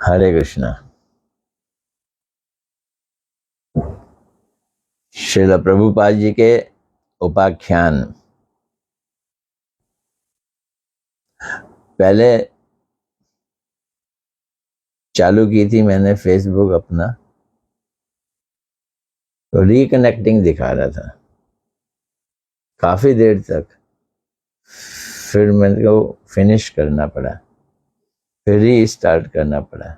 हरे कृष्णा। श्रील प्रभुपाद जी के उपाख्यान पहले चालू की थी मैंने फेसबुक अपना, तो रिकनेक्टिंग दिखा रहा था काफी देर तक। फिर मेरे को फिनिश करना पड़ा, फिर रीस्टार्ट करना पड़ा।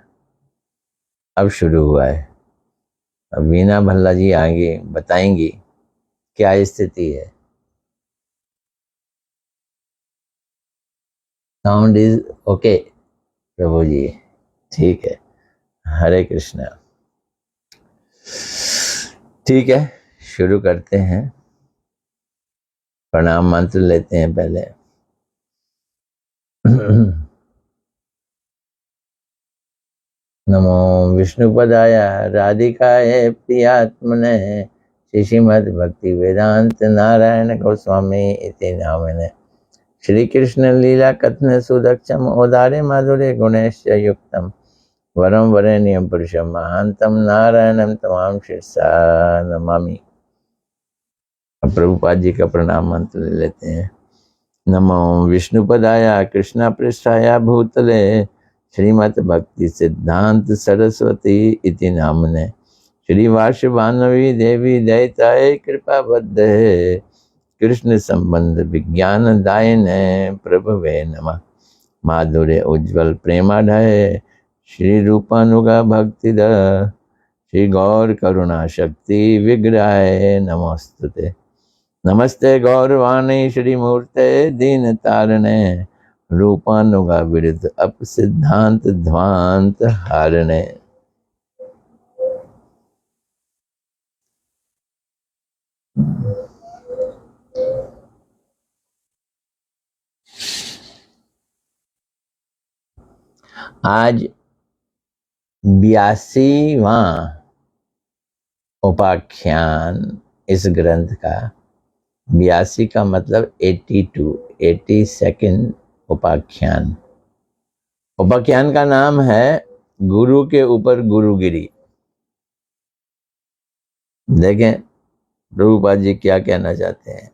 अब शुरू हुआ है। अब वीना भल्ला जी आगे बताएंगी क्या स्थिति है। साउंड इज ओके प्रभु जी? ठीक है। हरे कृष्णा। ठीक है, शुरू करते हैं। प्रणाम मंत्र लेते हैं पहले। नमो विष्णुपदाय राधिकाय प्रियात्मने श्रीमद् भक्ति वेदांत नारायण गोस्वामी इति नामने श्री कृष्ण लीला कथन सुदक्षम औदार्य माधुर्य गुणेश युक्तम वरम वरेण्यम पुरुषम महांतम नारायणम तमाम शीर्षा नमामि। प्रभुपाद जी का प्रणाम मंत्र ले लेते हैं। नमो विष्णुपदाय कृष्ण पृष्ठाय भूतले श्रीमद् भक्ति सिद्धांत सरस्वती इति नामने श्री वार्षभानवी देवी दयिताय कृपा बद्ध है कृष्ण संबंध विज्ञान दायिने प्रभवे नमः। माधुर्य उज्ज्वल प्रेमाढय श्री रूपानुगा भक्तिद श्री गौर करुणा शक्ति विग्रहाय नमोस्तुते। नमस्ते गौरवाणी श्री मूर्ते दीन तारणे रूपानुगा विरुद्ध अप सिद्धांत ध्वांत हारणे। आज 82वां उपाख्यान इस ग्रंथ का। 82 का मतलब 82 उपाख्यान। उपाख्यान का नाम है गुरु के ऊपर गुरुगिरी। देखें प्रभुपाद जी क्या कहना चाहते हैं।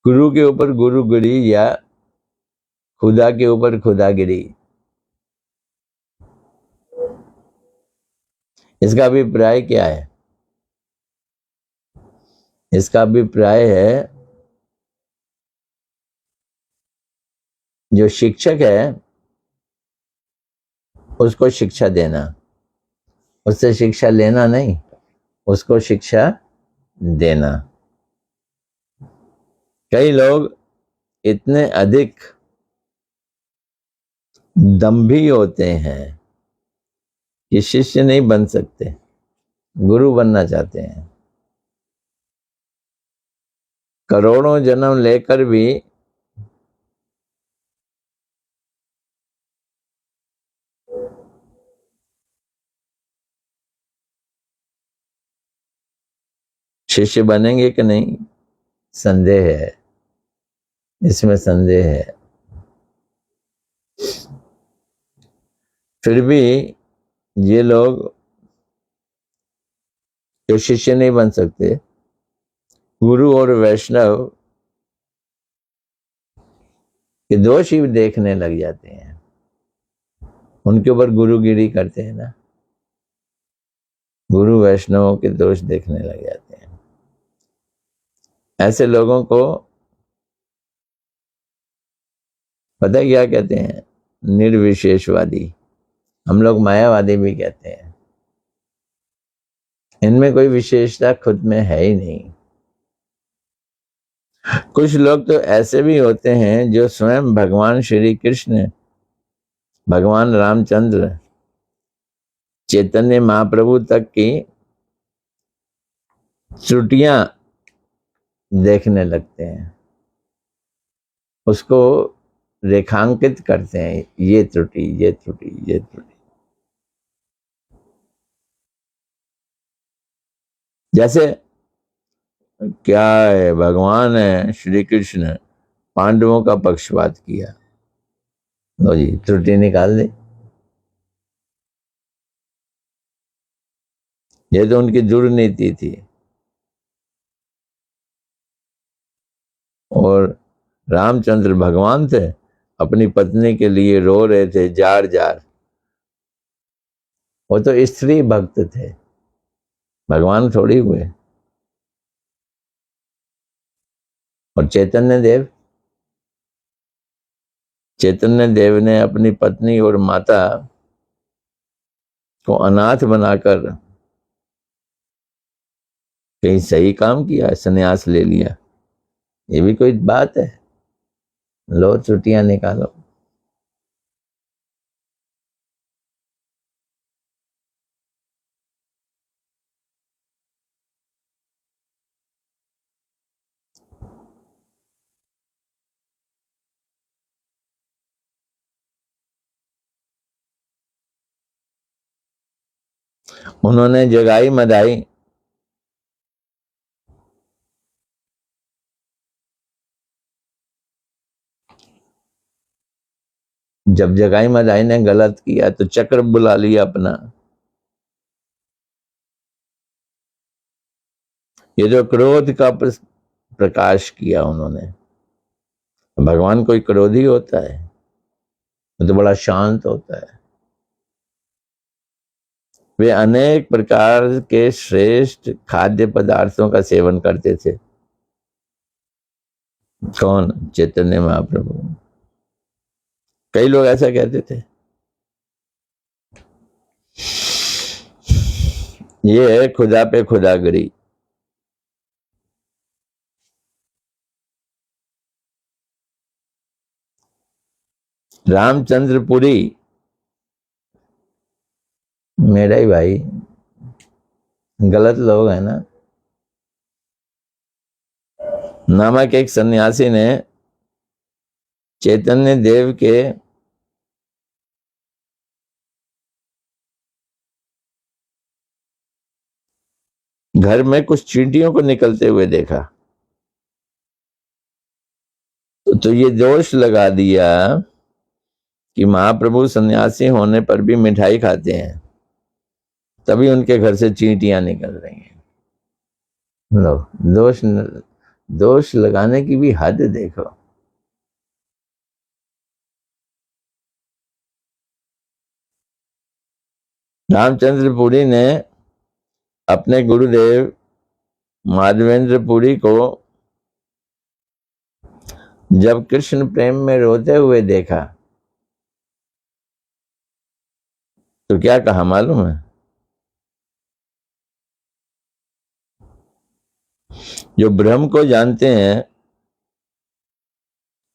गुरु के ऊपर गुरुगिरी या खुदा के ऊपर खुदागिरी। इसका अभिप्राय क्या है? इसका अभिप्राय है जो शिक्षक है उसको शिक्षा देना, उससे शिक्षा लेना नहीं, उसको शिक्षा देना। कई लोग इतने अधिक दंभी होते हैं कि शिष्य नहीं बन सकते, गुरु बनना चाहते हैं। करोड़ों जन्म लेकर भी शिष्य बनेंगे कि नहीं, संदेह है। इसमें संदेह है। फिर भी ये लोग जो शिष्य नहीं बन सकते, गुरु और वैष्णव के दोष ही देखने लग जाते हैं, उनके ऊपर गुरुगिरी करते हैं ना, गुरु वैष्णवों के दोष देखने लग जाते हैं। ऐसे लोगों को पता है क्या कहते हैं? निर्विशेषवादी। हम लोग मायावादी भी कहते हैं। इनमें कोई विशेषता खुद में है ही नहीं। कुछ लोग तो ऐसे भी होते हैं जो स्वयं भगवान श्री कृष्ण, भगवान रामचंद्र, चैतन्य महाप्रभु तक की त्रुटियां देखने लगते हैं, उसको रेखांकित करते हैं, ये त्रुटि, ये त्रुटि, ये त्रुटि। जैसे क्या है, भगवान है श्री कृष्ण पांडवों का पक्षपात किया, लो जी, त्रुटि निकाल दी। ये तो उनकी दृढ़ नीति थी। और रामचंद्र भगवान थे, अपनी पत्नी के लिए रो रहे थे जार जार। वो तो स्त्री भक्त थे, भगवान थोड़ी हुए। और चैतन्य देव ने अपनी पत्नी और माता को अनाथ बनाकर कहीं सही काम किया, संन्यास ले लिया? ये भी कोई बात है? लो त्रुटियां निकालो। उन्होंने जगाई मदाई, जब जगाई मदाई ने गलत किया तो चक्र बुला लिया अपना। ये जो क्रोध का प्रकाश किया उन्होंने, भगवान कोई क्रोधी होता है? वो तो बड़ा शांत होता है। वे अनेक प्रकार के श्रेष्ठ खाद्य पदार्थों का सेवन करते थे। कौन? चैतन्य महाप्रभु। कई लोग ऐसा कहते थे। ये है खुदा पे खुदागरी। रामचंद्रपुरी मेरा ही भाई, गलत लोग है ना, नामक एक सन्यासी ने चैतन्य देव के घर में कुछ चींटियों को निकलते हुए देखा, तो ये दोष लगा दिया कि महाप्रभु सन्यासी होने पर भी मिठाई खाते हैं, तभी उनके घर से चींटियां निकल रही हैं। लो, दोष लगाने की भी हद देखो। रामचंद्र पुरी ने अपने गुरुदेव माधवेंद्र पुरी को जब कृष्ण प्रेम में रोते हुए देखा तो क्या कहा मालूम है? जो ब्रह्म को जानते हैं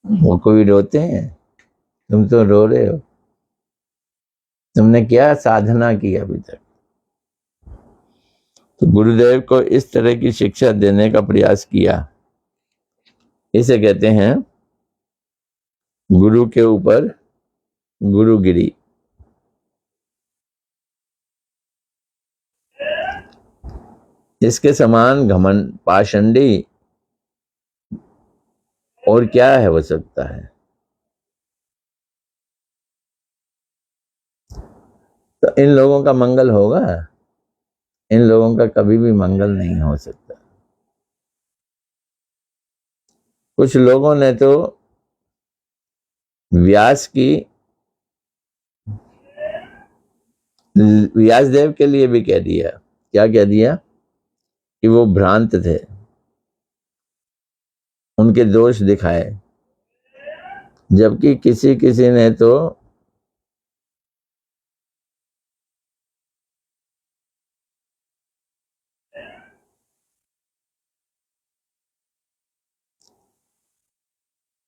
वो कोई रोते हैं? तुम तो रो रहे हो। तुमने क्या साधना की अभी तक? तो गुरुदेव को इस तरह की शिक्षा देने का प्रयास किया। इसे कहते हैं गुरु के ऊपर गुरुगिरी। इसके समान घमंड पाषंडी और क्या है हो सकता है? तो इन लोगों का मंगल होगा? इन लोगों का कभी भी मंगल नहीं हो सकता। कुछ लोगों ने तो व्यास देव के लिए भी कह दिया। क्या कह दिया? कि वो भ्रांत थे, उनके दोष दिखाए। जबकि किसी किसी ने तो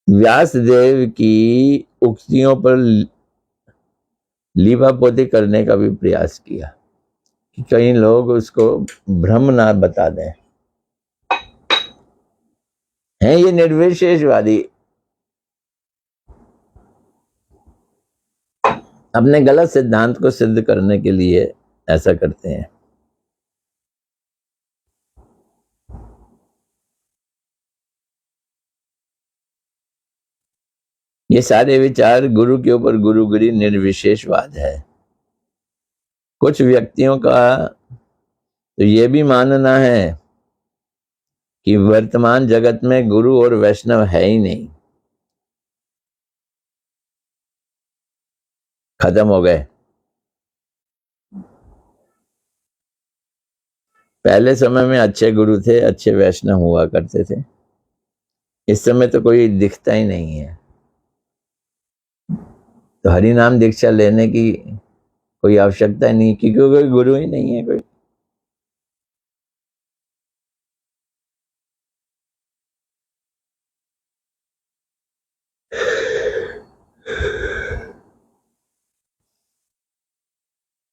व्यासदेव की उक्तियों पर लीपापोती करने का भी प्रयास किया कि कई लोग उसको भ्रम ना बता दें। हैं ये निर्विशेषवादी, अपने गलत सिद्धांत को सिद्ध करने के लिए ऐसा करते हैं। ये सारे विचार गुरु के ऊपर गुरुगिरी निर्विशेषवाद है। कुछ व्यक्तियों का तो ये भी मानना है कि वर्तमान जगत में गुरु और वैष्णव है ही नहीं, खत्म हो गए। पहले समय में अच्छे गुरु थे, अच्छे वैष्णव हुआ करते थे। इस समय तो कोई दिखता ही नहीं है। तो हरि नाम दीक्षा लेने की कोई आवश्यकता ही नहीं, क्योंकि कोई गुरु ही नहीं है कोई।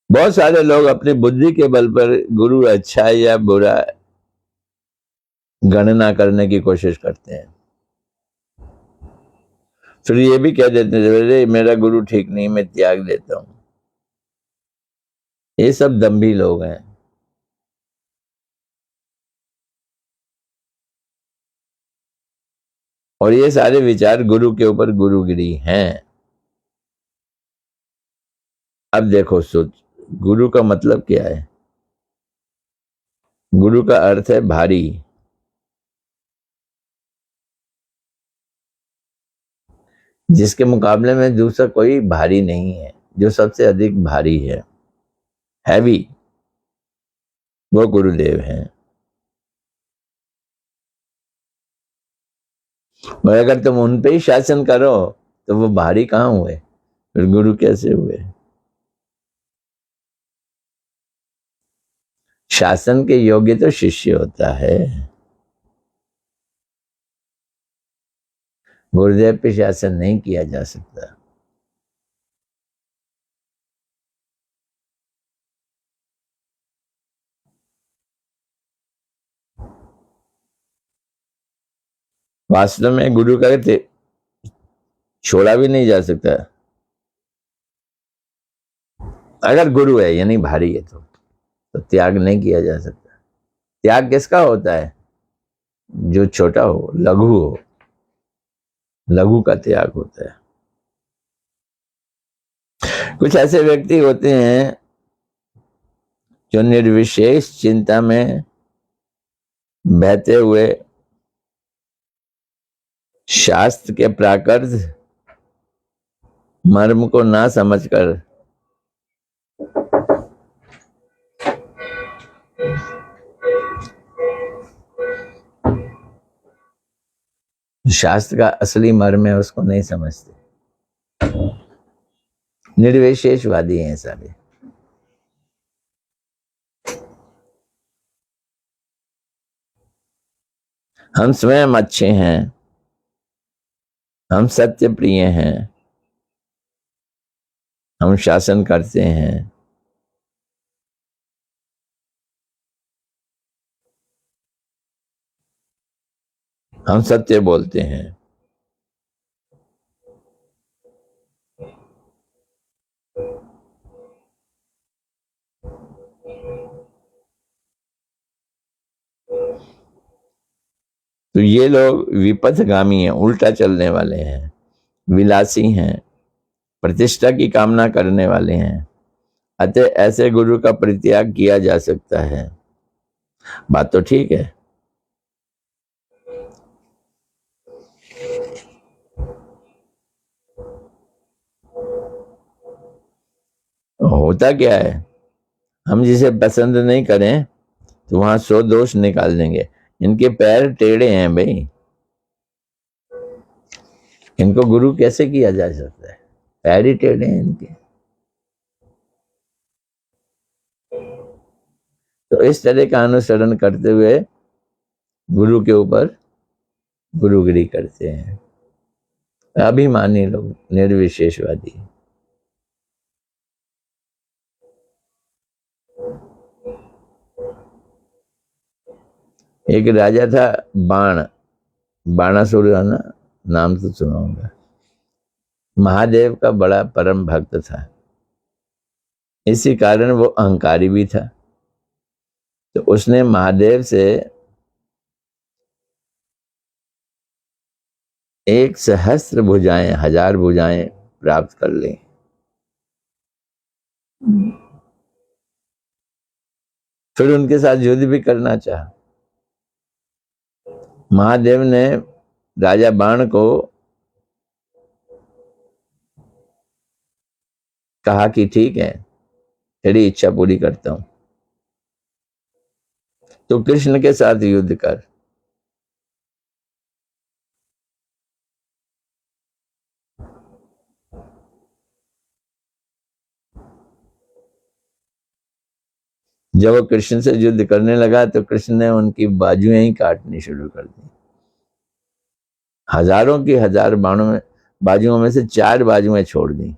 बहुत सारे लोग अपनी बुद्धि के बल पर गुरु अच्छा या बुरा गणना करने की कोशिश करते हैं। फिर ये भी कह देते हैं, अरे मेरा गुरु ठीक नहीं, मैं त्याग देता हूं। ये सब दंभी लोग हैं। और ये सारे विचार गुरु के ऊपर गुरुगिरी हैं। अब देखो, सोच, गुरु का मतलब क्या है? गुरु का अर्थ है भारी। जिसके मुकाबले में दूसरा कोई भारी नहीं है, जो सबसे अधिक भारी है, हैवी, वो गुरुदेव हैं। और अगर तुम उन पे ही शासन करो तो वो भारी कहाँ हुए, फिर गुरु कैसे हुए? शासन के योग्य तो शिष्य होता है। गुरुदेव पे शासन नहीं किया जा सकता। वास्तव में गुरु का छोड़ा भी नहीं जा सकता। अगर गुरु है यानी भारी है तो त्याग नहीं किया जा सकता। त्याग किसका होता है? जो छोटा हो, लघु हो, लघु का त्याग होता है। कुछ ऐसे व्यक्ति होते हैं जो निर्विशेष चिंता में बहते हुए शास्त्र के प्राकृत मर्म को ना समझकर शास्त्र का असली मर्म है उसको नहीं समझते। निर्विशेषवादी हैं सारे। हम स्वयं अच्छे हैं, हम सत्य प्रिय हैं, हम शासन करते हैं, हम सत्य बोलते हैं। तो ये लोग विपथगामी हैं, उल्टा चलने वाले हैं, विलासी हैं, प्रतिष्ठा की कामना करने वाले हैं। अतः ऐसे गुरु का परित्याग किया जा सकता है। बात तो ठीक है। होता क्या है, हम जिसे पसंद नहीं करें तो वहां 100 दोष निकाल देंगे। इनके पैर टेढ़े हैं भाई, इनको गुरु कैसे किया जा सकता है? पैर ही टेढ़े हैं इनके। तो इस तरह का अनुसरण करते हुए गुरु के ऊपर गुरुगिरी करते हैं अभिमानी लोग, निर्विशेषवादी। एक राजा था बाणासुर, है ना, नाम तो सुना होगा। महादेव का बड़ा परम भक्त था। इसी कारण वो अहंकारी भी था। तो उसने महादेव से एक सहस्त्र भुजाएं, 1000 भुजाएं प्राप्त कर लें। फिर उनके साथ युद्ध भी करना चाहा। महादेव ने राजा बाण को कहा कि ठीक है, तेरी इच्छा पूरी करता हूं, तो कृष्ण के साथ युद्ध कर। जब वो कृष्ण से युद्ध करने लगा तो कृष्ण ने उनकी बाजुएं ही काटनी शुरू कर दी। हजारों की हजार बाजुओं में से 4 बाजुएं छोड़ दी।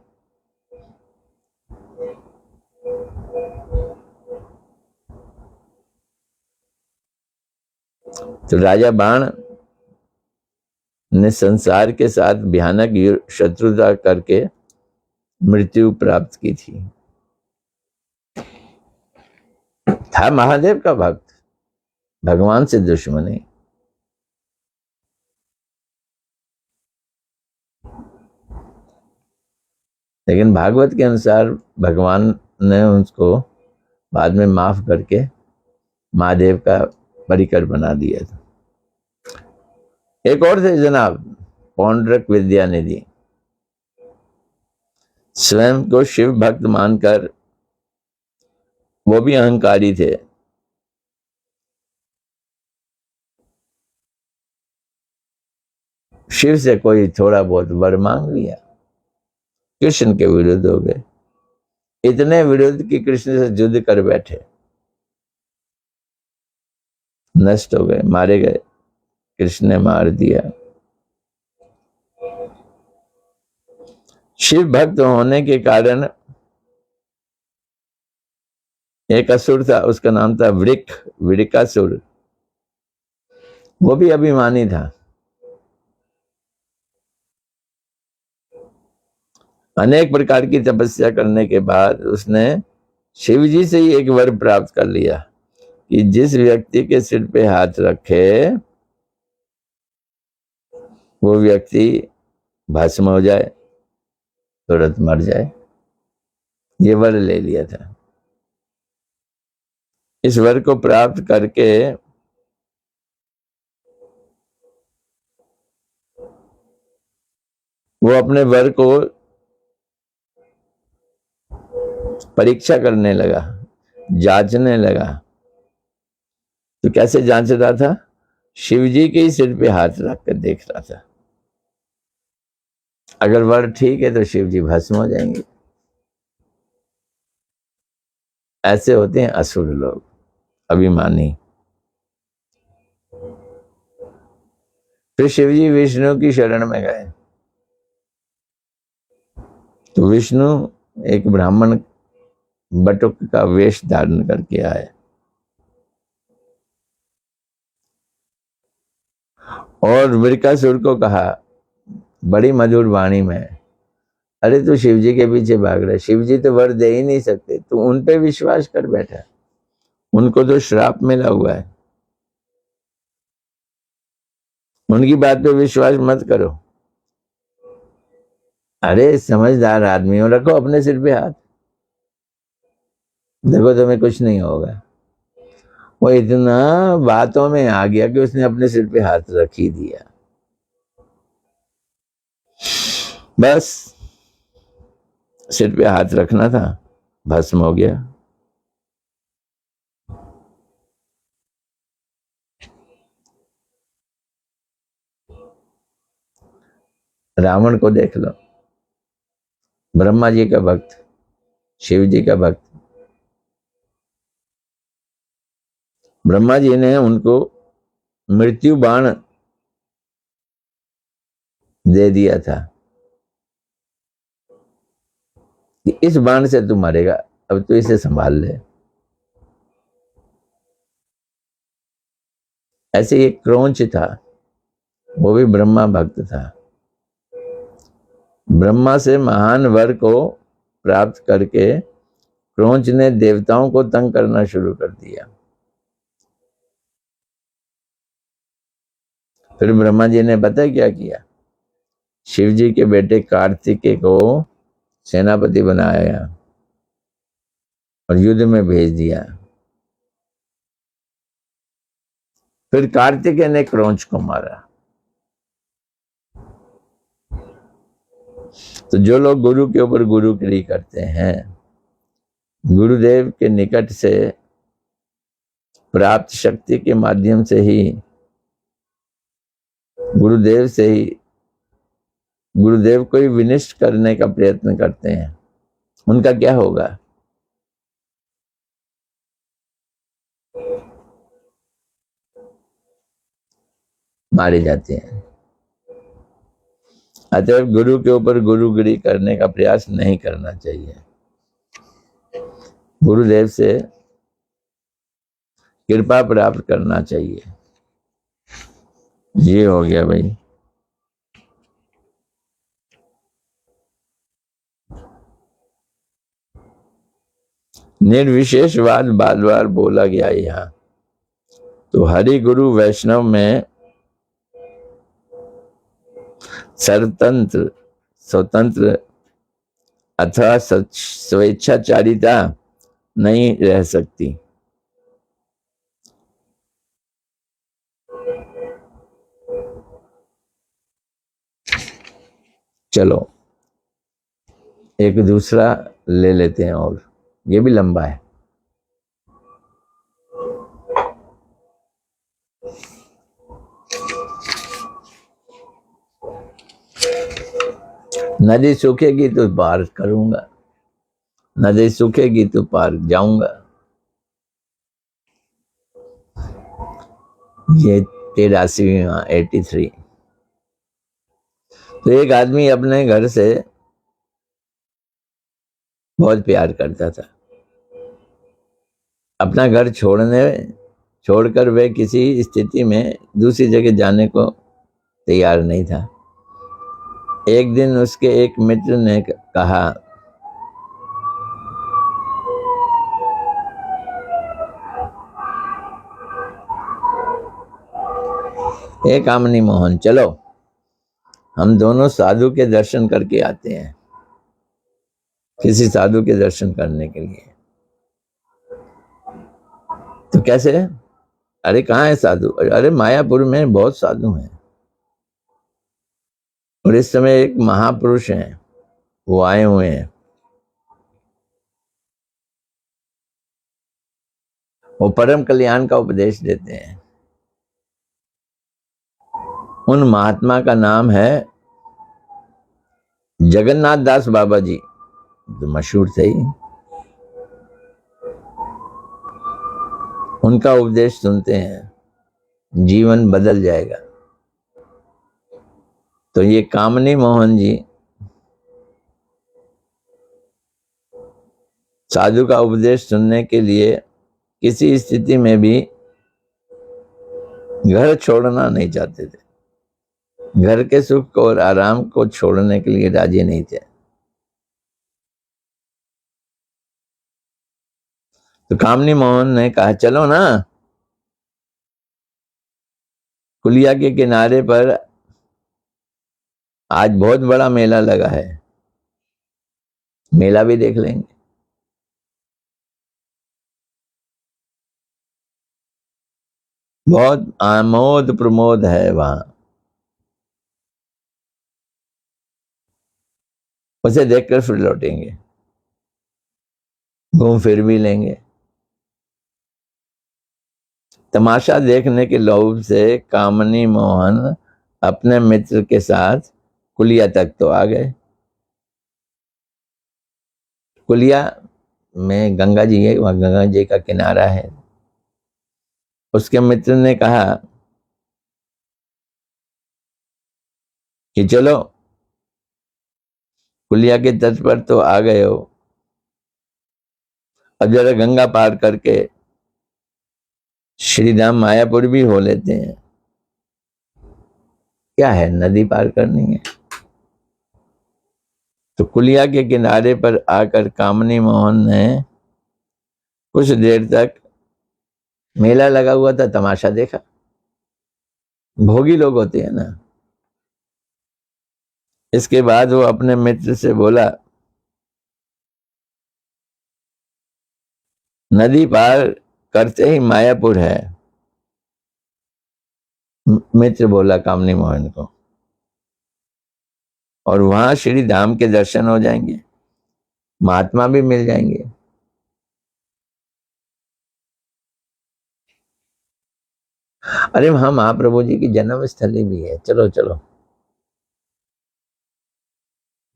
तो राजा बाण ने संसार के साथ भयानक शत्रुता करके मृत्यु प्राप्त की थी। था महादेव का भक्त, भगवान से दुश्मनी। लेकिन भागवत के अनुसार भगवान ने उसको बाद में माफ करके महादेव का परिकर बना दिया था। एक और थे जनाब, पौंड्रक विद्यानिधि। स्वयं को शिव भक्त मानकर वो भी अहंकारी थे। शिव से कोई थोड़ा बहुत वर मांग लिया, कृष्ण के विरुद्ध हो गए। इतने विरुद्ध कि कृष्ण से युद्ध कर बैठे, नष्ट हो गए, मारे गए। कृष्ण ने मार दिया। शिव भक्त होने के कारण एक असुर था, उसका नाम था वृकासुर। वो भी अभिमानी था। अनेक प्रकार की तपस्या करने के बाद उसने शिव जी से ही एक वर प्राप्त कर लिया कि जिस व्यक्ति के सिर पे हाथ रखे वो व्यक्ति भस्म हो जाए, तुरंत मर जाए। ये वर ले लिया था। इस वर को प्राप्त करके वो अपने वर को परीक्षा करने लगा, जांचने लगा। तो कैसे जांच रहा था? शिव जी के ही सिर पे हाथ रख कर देख रहा था। अगर वर ठीक है तो शिव जी भस्म हो जाएंगे। ऐसे होते हैं असुर लोग, अभिमानी। फिर शिव जी विष्णु की शरण में गए तो विष्णु एक ब्राह्मण बटुक का वेश धारण करके आए और वृकासुर को कहा बड़ी मधुर वाणी में, अरे तू शिव जी के पीछे भाग रहा है, शिव जी तो वर दे ही नहीं सकते, तू उन पे विश्वास कर बैठा, उनको तो श्राप मिला हुआ है, उनकी बात पे विश्वास मत करो। अरे समझदार आदमी हो, रखो अपने सिर पे हाथ, देखो तुम्हें कुछ नहीं होगा। वो इतना बातों में आ गया कि उसने अपने सिर पे हाथ रख ही दिया। बस सिर पे हाथ रखना था, भस्म हो गया। रावण को देख लो, ब्रह्मा जी का भक्त, शिव जी का भक्त। ब्रह्मा जी ने उनको मृत्यु बाण दे दिया था कि इस बाण से तू मरेगा, अब तू इसे संभाल ले। ऐसे एक क्रौंच था, वो भी ब्रह्मा भक्त था। ब्रह्मा से महान वर को प्राप्त करके क्रौंच ने देवताओं को तंग करना शुरू कर दिया। फिर ब्रह्मा जी ने पता क्या किया? शिव जी के बेटे कार्तिकेय को सेनापति बनाया और युद्ध में भेज दिया। फिर कार्तिकेय ने क्रौंच को मारा। तो जो लोग गुरु के ऊपर गुरुगिरी करते हैं, गुरुदेव के निकट से प्राप्त शक्ति के माध्यम से ही, गुरुदेव से ही गुरुदेव को ही विनिष्ट करने का प्रयत्न करते हैं, उनका क्या होगा? मारे जाते हैं। अतः गुरु के ऊपर गुरुगिरी करने का प्रयास नहीं करना चाहिए। गुरुदेव से कृपा प्राप्त करना चाहिए। ये हो गया भाई। निर्विशेषवाद बार बार बोला गया यहाँ। तो हरि गुरु वैष्णव में स्वतंत्र स्वतंत्र अथवा स्वेच्छाचारिता नहीं रह सकती। चलो एक दूसरा ले लेते हैं, और ये भी लंबा है। नदी सूखेगी तो पार करूंगा, नदी सूखेगी तो पार जाऊंगा। ये 83। तो एक आदमी अपने घर से बहुत प्यार करता था। अपना घर छोड़कर वह किसी स्थिति में दूसरी जगह जाने को तैयार नहीं था। एक दिन उसके एक मित्र ने कहा, ए कामनी मोहन, चलो हम दोनों साधु के दर्शन करके आते हैं। किसी साधु के दर्शन करने के लिए। तो कैसे? अरे कहाँ है साधु? अरे मायापुर में बहुत साधु हैं, और इस समय एक महापुरुष हैं, वो आए हुए हैं। वो परम कल्याण का उपदेश देते हैं। उन महात्मा का नाम है जगन्नाथ दास बाबा जी, तो मशहूर थे ही। उनका उपदेश सुनते हैं, जीवन बदल जाएगा। तो ये कामनी मोहन जी साधु का उपदेश सुनने के लिए किसी स्थिति में भी घर छोड़ना नहीं चाहते थे। घर के सुख और आराम को छोड़ने के लिए राजी नहीं थे। तो कामनी मोहन ने कहा, चलो ना, कुलिया के किनारे पर आज बहुत बड़ा मेला लगा है, मेला भी देख लेंगे। बहुत आमोद प्रमोद है वहां, उसे देखकर फिर लौटेंगे, घूम फिर भी लेंगे। तमाशा देखने के लोभ से कामनी मोहन अपने मित्र के साथ कुलिया तक तो आ गए। कुलिया में गंगा जी है, वहां गंगा जी का किनारा है। उसके मित्र ने कहा कि चलो कुलिया के तट पर तो आ गए हो, अब जरा गंगा पार करके श्री धाम मायापुर भी हो लेते हैं। क्या है, नदी पार करनी है। तो कुलिया के किनारे पर आकर कामनी मोहन ने कुछ देर तक मेला लगा हुआ था, तमाशा देखा। भोगी लोग होते हैं ना, इसके बाद वो अपने मित्र से बोला, नदी पार करते ही मायापुर है। मित्र बोला कामनी मोहन को, और वहां श्री धाम के दर्शन हो जाएंगे, महात्मा भी मिल जाएंगे। अरे वहां महाप्रभु जी की जन्म स्थली भी है, चलो चलो।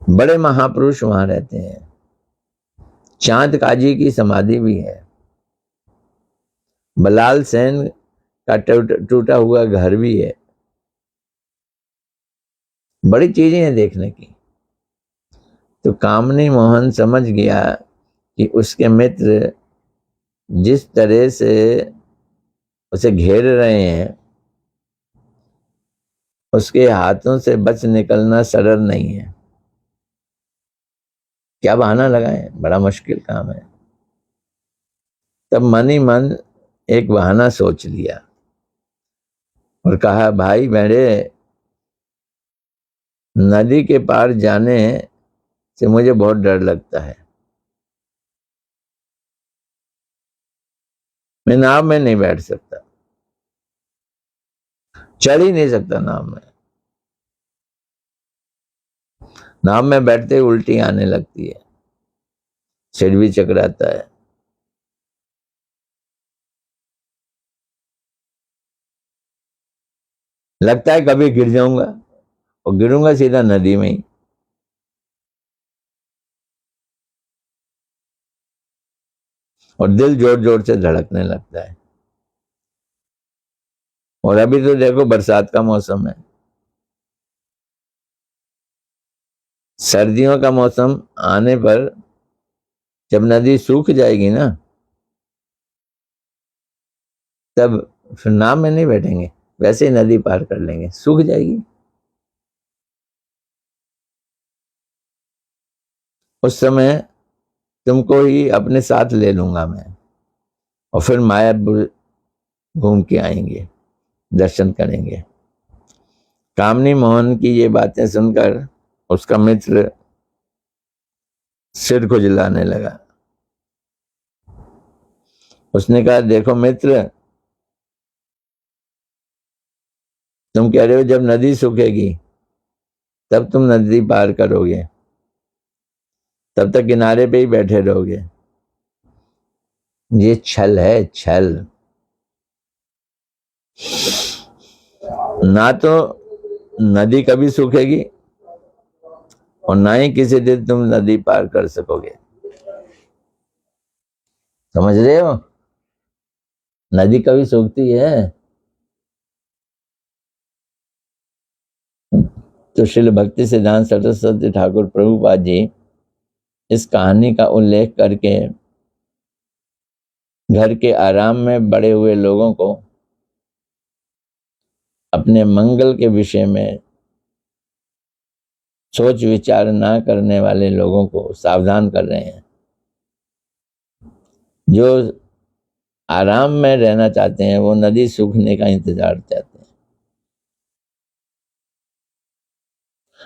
बड़े महापुरुष वहां रहते हैं, चांद काजी की समाधि भी है, बलाल सेन का टूटा हुआ घर भी है, बड़ी चीजें हैं देखने की। तो कामनी मोहन समझ गया कि उसके मित्र जिस तरह से उसे घेर रहे हैं, उसके हाथों से बच निकलना सरल नहीं है। क्या बहाना लगाए, बड़ा मुश्किल काम है। तब मन ही मन एक बहाना सोच लिया और कहा, भाई मेरे, नदी के पार जाने से मुझे बहुत डर लगता है, मैं नाव में नहीं बैठ सकता, चढ़ ही नहीं सकता नाव में। नाव में बैठते ही उल्टी आने लगती है, सिर भी चकराता है। लगता है कभी गिर जाऊंगा, और गिरूंगा सीधा नदी में ही। और दिल जोर जोर से धड़कने लगता है। और अभी तो देखो बरसात का मौसम है, सर्दियों का मौसम आने पर जब नदी सूख जाएगी ना, तब फिर नाव में नहीं बैठेंगे, वैसे ही नदी पार कर लेंगे, सूख जाएगी। उस समय तुमको ही अपने साथ ले लूंगा मैं, और फिर मायापुर घूम के आएंगे, दर्शन करेंगे। कामनी मोहन की ये बातें सुनकर उसका मित्र सिर खुजलाने लगा। उसने कहा, देखो मित्र, तुम कह रहे हो जब नदी सूखेगी तब तुम नदी पार करोगे, तब तक किनारे पे ही बैठे रहोगे। ये छल है, छल। ना तो नदी कभी सूखेगी और ना ही किसी दिन तुम नदी पार कर सकोगे। समझ रहे हो, नदी कभी सूखती है? तो श्रील भक्ति सिद्धांत सरस्वती ठाकुर प्रभुपाद जी इस कहानी का उल्लेख करके घर के आराम में बड़े हुए लोगों को अपने मंगल के विषय में सोच विचार ना करने वाले लोगों को सावधान कर रहे हैं। जो आराम में रहना चाहते हैं वो नदी सूखने का इंतजार चाहते हैं।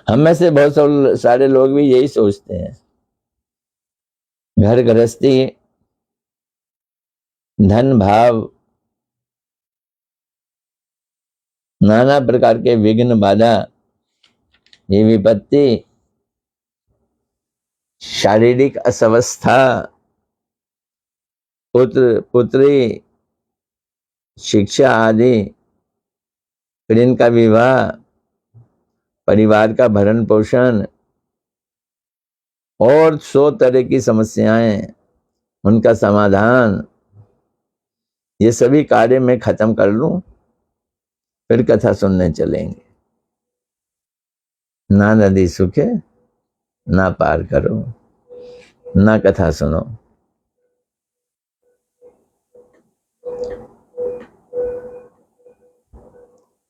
हम में से बहुत सारे लोग भी यही सोचते हैं। घर गृहस्थी, धन भाव, नाना प्रकार के विघ्न बाधा, ये विपत्ति, शारीरिक अस्वस्थता, पुत्र पुत्री, शिक्षा आदि, फिर इनका विवाह, परिवार का भरण पोषण और 100 तरह की समस्याएं, उनका समाधान, ये सभी कार्य मैं खत्म कर लूं, फिर कथा सुनने चलेंगे। ना नदी सूखे, ना पार करो, ना कथा सुनो।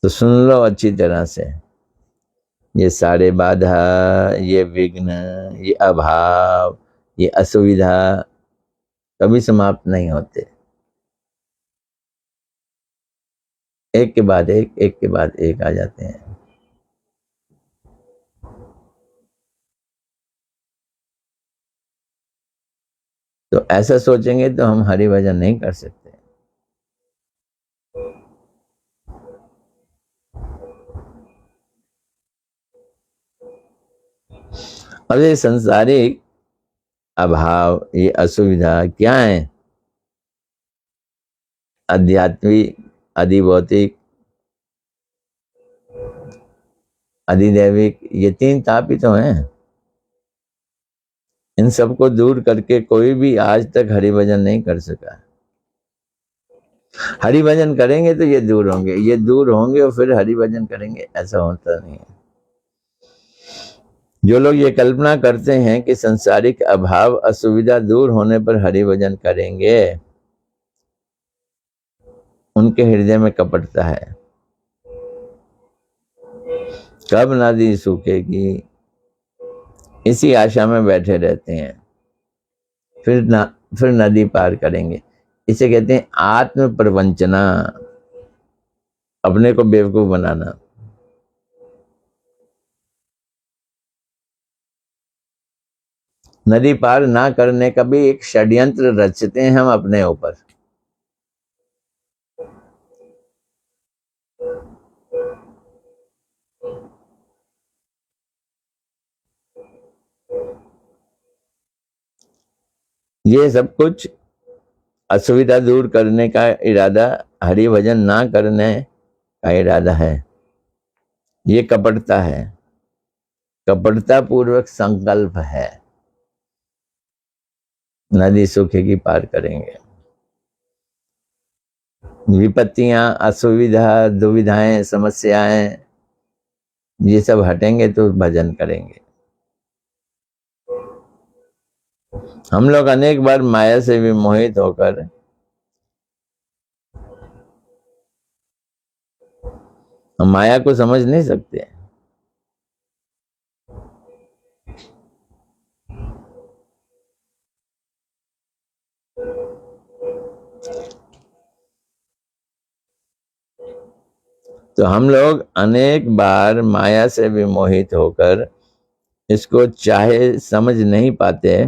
तो सुन लो अच्छी तरह से, ये सारे बाधा, ये विघ्न, ये अभाव, ये असुविधा कभी समाप्त नहीं होते। एक के बाद एक के बाद एक आ जाते हैं। तो ऐसा सोचेंगे तो हम हरि भजन नहीं कर सकते। अब ये संसारिक अभाव, ये असुविधा क्या है? आध्यात्मिक, अधिभौतिक, अधिदैविक, ये तीन ताप ही तो हैं। इन सबको दूर करके कोई भी आज तक हरिभजन नहीं कर सका। हरिभजन करेंगे तो ये दूर होंगे, ये दूर होंगे और फिर हरिभजन करेंगे, ऐसा होता नहीं है। जो लोग ये कल्पना करते हैं कि संसारिक अभाव, असुविधा दूर होने पर हरिभजन करेंगे, उनके हृदय में कपटता है। कब नदी सूखेगी, इसी आशा में बैठे रहते हैं। फिर नदी पार करेंगे। इसे कहते हैं आत्म प्रवंचना, अपने को बेवकूफ बनाना। नदी पार ना करने का भी एक षड्यंत्र रचते हैं हम अपने ऊपर। ये सब कुछ असुविधा दूर करने का इरादा, हरि भजन ना करने का इरादा है। ये कपटता है, कपटता पूर्वक संकल्प है। नदी सूखेगी, पार करेंगे। विपत्तियां, असुविधा, दुविधाएं, समस्याएं, ये सब हटेंगे तो भजन करेंगे। हम लोग अनेक बार माया से विमोहित होकर हम माया को समझ नहीं सकते। तो हम लोग अनेक बार माया से विमोहित होकर इसको चाहे समझ नहीं पाते,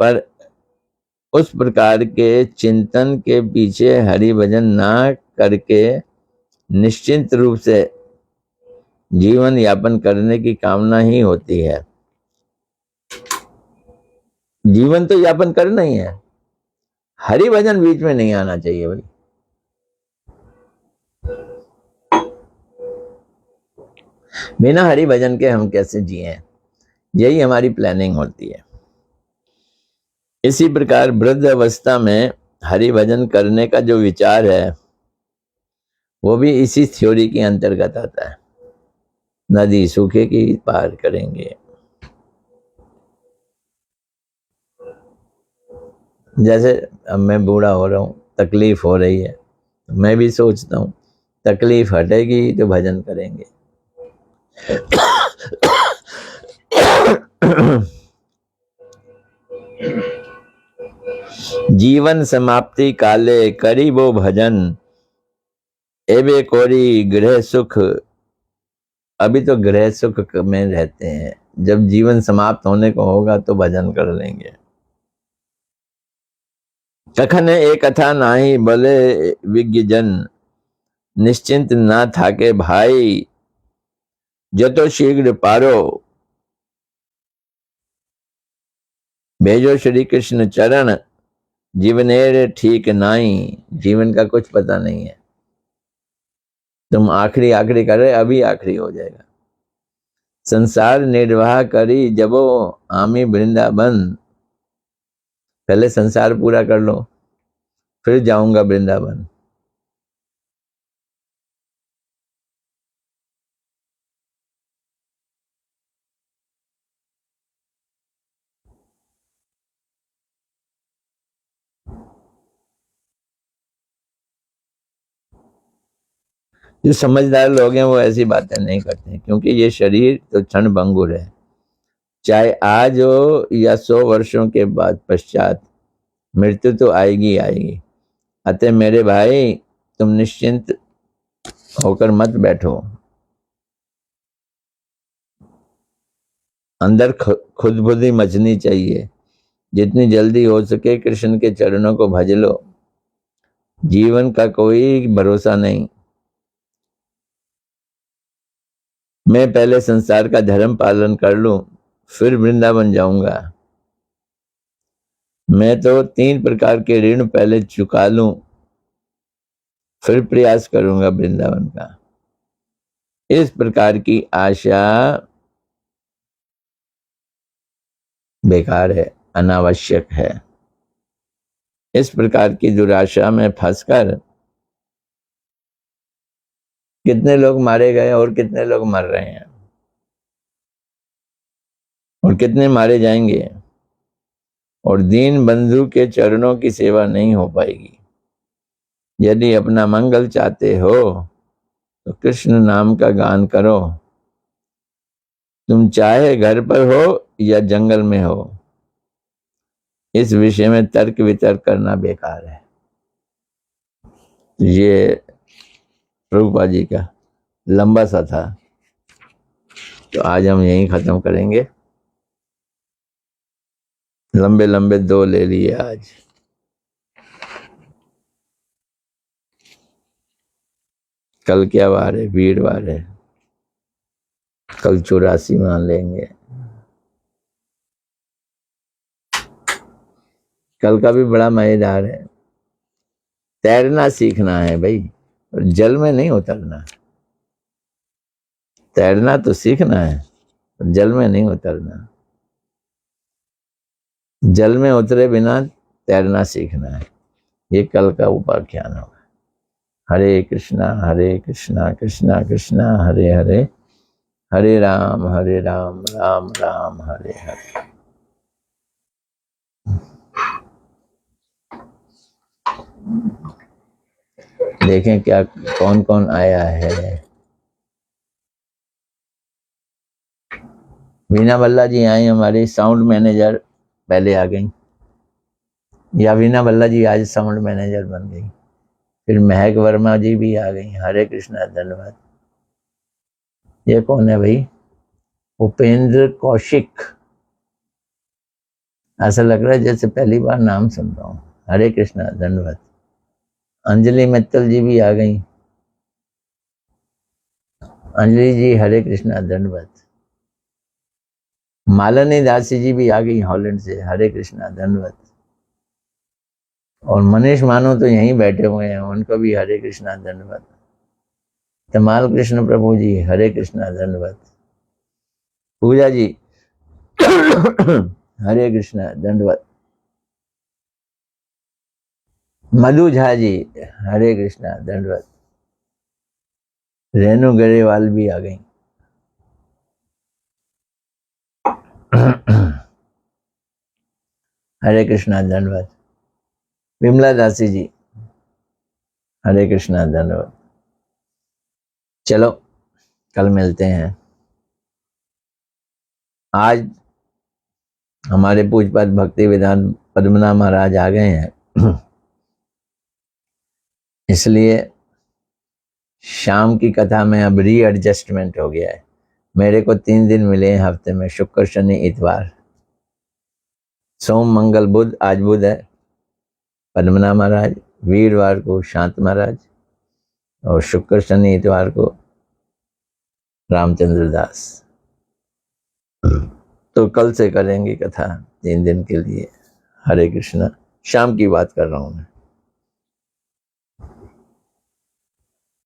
पर उस प्रकार के चिंतन के पीछे हरि भजन ना करके निश्चिंत रूप से जीवन यापन करने की कामना ही होती है। जीवन तो यापन करना ही है, हरि भजन बीच में नहीं आना चाहिए भाई। बिना हरि भजन के हम कैसे जिए, यही हमारी प्लानिंग होती है। इसी प्रकार वृद्ध अवस्था में हरि भजन करने का जो विचार है वो भी इसी थ्योरी के अंतर्गत आता है। नदी सूखेगी, पार करेंगे। जैसे अब मैं बूढ़ा हो रहा हूँ, तकलीफ हो रही है, मैं भी सोचता हूँ तकलीफ हटेगी तो भजन करेंगे। जीवन समाप्ति काले करीबो भजन, एबे कोरी गृह सुख। अभी तो गृह सुख में रहते हैं, जब जीवन समाप्त होने को होगा तो भजन कर लेंगे। कखन एक कथा नाही बोले विज्ञ जन, निश्चिंत ना थाके भाई, जतो शीघ्र पारो, भेजो श्री कृष्ण चरण, जीवनेर ठीक नाई। जीवन का कुछ पता नहीं है, तुम आखिरी आखिरी कर रहे, अभी आखिरी हो जाएगा। संसार निर्वाह करी जबो आमी वृंदावन, पहले संसार पूरा कर लो फिर जाऊंगा वृंदावन। जो समझदार लोग हैं वो ऐसी बातें नहीं करते, क्योंकि ये शरीर तो क्षण भंगुर है, चाहे आज हो या 100 वर्षों के बाद पश्चात मृत्यु तो आएगी आएगी। अतः मेरे भाई तुम निश्चिंत होकर मत बैठो, अंदर खुद बुद्धि मचनी चाहिए जितनी जल्दी हो सके कृष्ण के चरणों को भज लो। जीवन का कोई भरोसा नहीं। मैं पहले संसार का धर्म पालन कर लूं, फिर वृंदावन जाऊंगा। मैं तो 3 प्रकार के ऋण पहले चुका लूं, फिर प्रयास करूंगा वृंदावन का। इस प्रकार की आशा बेकार है, अनावश्यक है। इस प्रकार की दुराशा में फंसकर कितने लोग मारे गए और कितने लोग मर रहे हैं और कितने मारे जाएंगे, और दीन बंधु के चरणों की सेवा नहीं हो पाएगी। यदि अपना मंगल चाहते हो तो कृष्ण नाम का गान करो। तुम चाहे घर पर हो या जंगल में हो, इस विषय में तर्क वितर्क करना बेकार है। ये प्रभुपाद जी का लंबा सा था, तो आज हम यहीं खत्म करेंगे। लंबे लंबे 2 ले लिए आज। कल क्या वार है? वीरवार है। कल 84 मान लेंगे। कल का भी बड़ा मजेदार है। तैरना सीखना है भाई, और जल में नहीं उतरना। तैरना तो सीखना है, जल में नहीं उतरना। जल में उतरे बिना तैरना सीखना है। ये कल का उपाख्यान होगा। हरे कृष्णा कृष्णा कृष्णा हरे हरे, हरे राम राम राम हरे हरे। देखें क्या कौन कौन आया है। वीना बल्ला जी आई, हमारी साउंड मैनेजर पहले आ गई, या वीना बल्ला जी आज साउंड मैनेजर बन गई। फिर महक वर्मा जी भी आ गई। हरे कृष्णा, धन्यवाद। ये कौन है भाई? उपेंद्र कौशिक। ऐसा लग रहा है जैसे पहली बार नाम सुन रहा हूँ। हरे कृष्णा, धन्यवाद। अंजलि मित्तल जी भी आ गई। अंजलि जी हरे कृष्णा, धन्यवाद। मालिनी दासी जी भी आ गई हॉलैंड से। हरे कृष्णा, धन्यवाद। और मनीष मानो तो यहीं बैठे हुए हैं, उनको भी हरे कृष्णा, धन्यवाद। तमाल कृष्ण प्रभु जी हरे कृष्णा, धन्यवाद। पूजा जी हरे कृष्णा, धन्यवाद। मधु झा जी हरे कृष्णा, धन्यवाद। रेणु गरेवाल भी आ गई। हरे कृष्णा, धन्यवाद। विमला दासी जी हरे कृष्णा, धन्यवाद। चलो कल मिलते हैं। आज हमारे पूजपात भक्ति विधान पद्मनाभ महाराज आ गए हैं, इसलिए शाम की कथा में अब रीएडजस्टमेंट हो गया है। मेरे को 3 दिन मिले हैं हफ्ते में, शुक्र शनि इतवार। सोम मंगल बुध, आज बुध है, पद्मनाभ महाराज। वीरवार को शांत महाराज, और शुक्र शनि इतवार को रामचंद्र दास। तो कल से करेंगे कथा 3 दिन के लिए। हरे कृष्णा। शाम की बात कर रहा हूं मैं।